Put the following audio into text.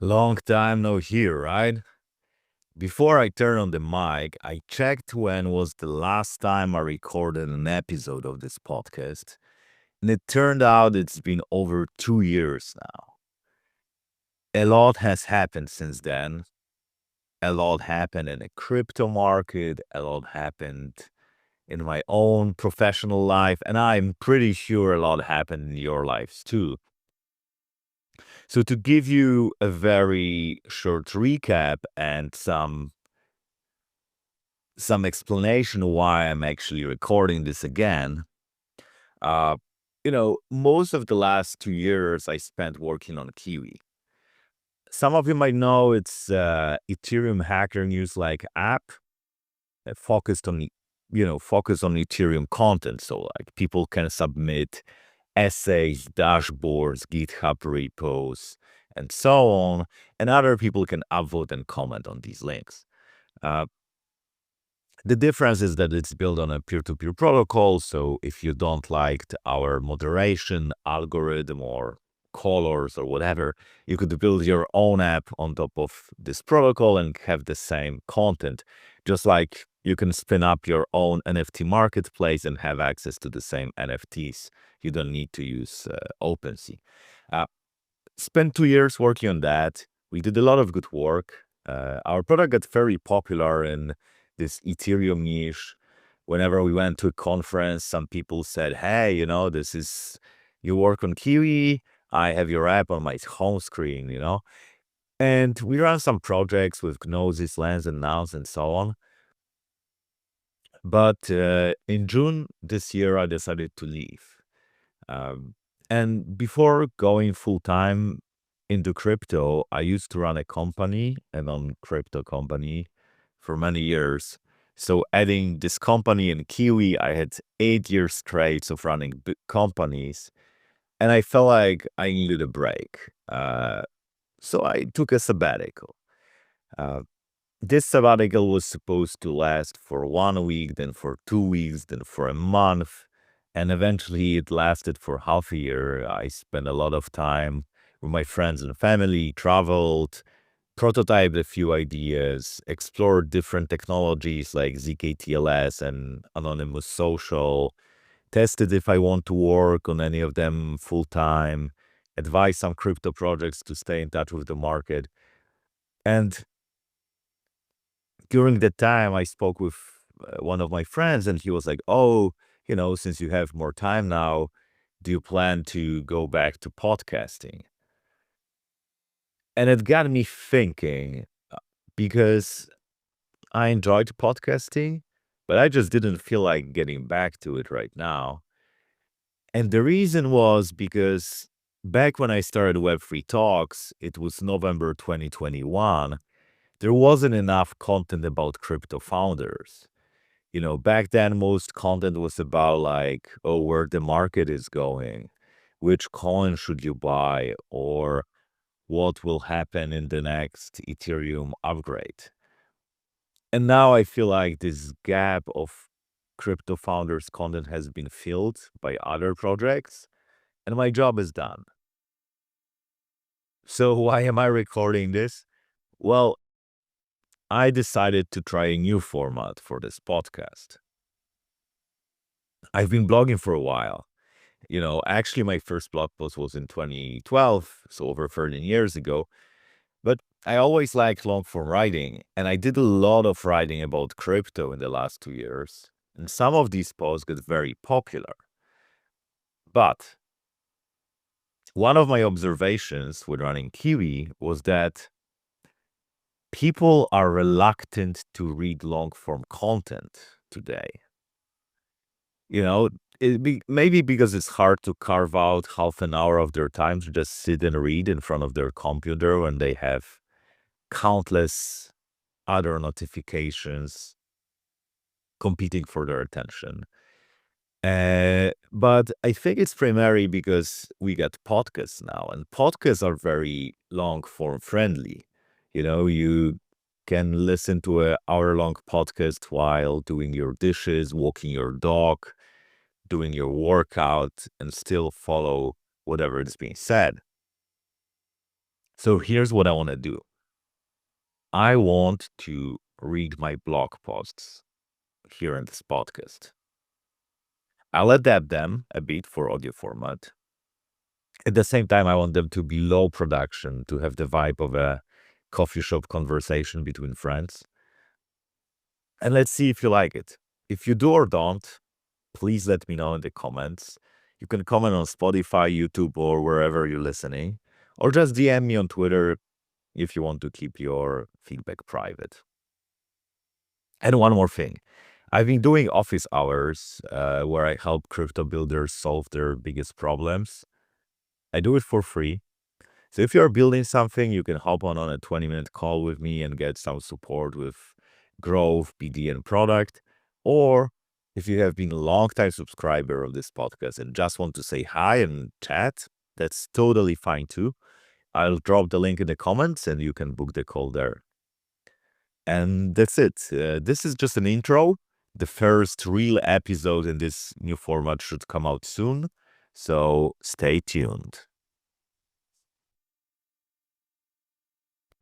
Long time no hear, right? Before I turn on the mic, I checked when was the last time I recorded an episode of this podcast, and it turned out it's been over 2 years now. A lot has happened since then. A lot happened in the crypto market, a lot happened in my own professional life, and I'm pretty sure a lot happened in your lives too. So, to give you a very short recap and some explanation why I'm actually recording this again. Uh, most of the last 2 years I spent working on Kiwi. Some of you might know it's Ethereum Hacker News like app focused on focused on Ethereum content. So like people can submit essays, dashboards, GitHub repos, and so on, and other people can upvote and comment on these links. Uh, The difference is that it's built on a peer-to-peer protocol. So if you don't like our moderation algorithm or colors or whatever, you could build your own app on top of this protocol and have the same content. Just like you can spin up your own NFT marketplace and have access to the same NFTs. You don't need to use OpenSea. Uh, Spent 2 years working on that. We did a lot of good work. Our product got very popular in this Ethereum niche. Whenever we went to a conference, some people said, "Hey, this is you work on Kiwi. I have your app on my home screen." And we ran some projects with Gnosis, Lens, and Nouns, and so on. But in June this year, I decided to leave. Um, and before going full time into crypto, I used to run a company, a non-crypto company, for many years. So adding this company in Kiwi, I had 8 years straight of running big companies, and I felt like I needed a break. So I took a sabbatical. Uh, this sabbatical was supposed to last for 1 week, then for 2 weeks, then for a month. And eventually it lasted for half a year. I spent a lot of time with my friends and family, traveled, prototyped a few ideas, explored different technologies like ZKTLS and Anonymous Social, tested if I want to work on any of them full time, advised some crypto projects to stay in touch with the market. And during that time, I spoke with one of my friends, and he was like, "Oh, since you have more time now, do you plan to go back to podcasting?" And it got me thinking because I enjoyed podcasting, but I just didn't feel like getting back to it right now. And the reason was because back when I started Web3 Talks, it was November 2021, there wasn't enough content about crypto founders. Back then, most content was about like, oh, where the market is going, which coin should you buy, or what will happen in the next Ethereum upgrade. And now I feel like this gap of crypto founders content has been filled by other projects, and my job is done. So why am I recording this? Well, I decided to try a new format for this podcast. I've been blogging for a while. Actually, my first blog post was in 2012, so over 13 years ago. But I always liked long form writing, and I did a lot of writing about crypto in the last 2 years. And some of these posts got very popular. But one of my observations with running Kiwi was that people are reluctant to read long form content today. You know, maybe because it's hard to carve out half an hour of their time to just sit and read in front of their computer when they have countless other notifications competing for their attention. But I think it's primarily because we got podcasts now, and podcasts are very long form friendly. You can listen to an hour-long podcast while doing your dishes, walking your dog, doing your workout, and still follow whatever is being said. So here's what I want to do. I want to read my blog posts here in this podcast. I'll adapt them a bit for audio format. At the same time, I want them to be low production, to have the vibe of a coffee shop conversation between friends. And let's see if you like it. If you do or don't, please let me know in the comments. You can comment on Spotify, YouTube, or wherever you're listening, or just DM me on Twitter if you want to keep your feedback private. And one more thing. I've been doing office hours where I help crypto builders solve their biggest problems. I do it for free. So if you're building something, you can hop on a 20-minute call with me and get some support with growth, BD, and product. Or if you have been a long-time subscriber of this podcast and just want to say hi and chat, that's totally fine too. I'll drop the link in the comments and you can book the call there. And that's it. This is just an intro. The first real episode in this new format should come out soon. So stay tuned.